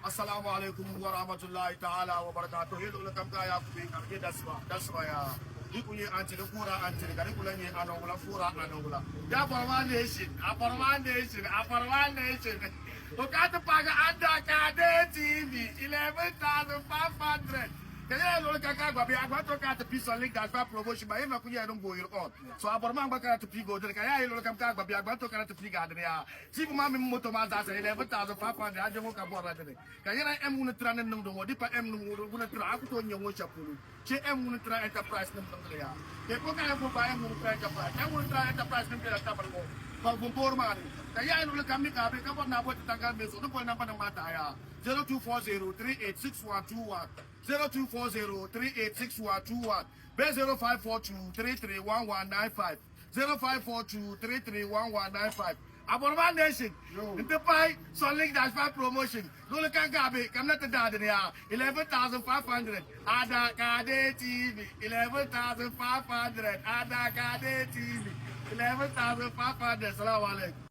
Assalamu alaikum wa rahmatullahi ta'ala wa barakatuh. Yedo le kam kaya ku be kam ke daswa ya. Iku ye anti de kura anti de kari kula ni anongula kura anongula. Ya Parwan nation, a Parwan nation, a Parwan nation. Okata paga anda kade TV 11,500. Kaya lo kaka gwa be agwa to ka to piece link that for promotion ba ema kunya no go on. So aborma ngba ka to pigo de kaya lo kam ka gwa be agwa to ka to piga de ya. Si ma me moto ma za 11,500 aje mo ka bora de. Kaya na em unu tra nem do di pa em nu unu tra aku to nyongo chapulu. Che em unu tra enterprise nem do ya. Ke ko ka ko ba em unu tra enterprise. Em unu tra enterprise nem de ta par mo. Ba bumpor ma ni. Kaya lo kam mi ka be ka na bo tanga me so do po na pa na mata ya. 0240386121 0240386121 B0542331195 0542331195 Aborman Nation in the pie so link that's my promotion no can gabe come not the dad 11,500 Ada Kade TV 11,500 Ada Kade TV 11,500 Assalamu alaikum.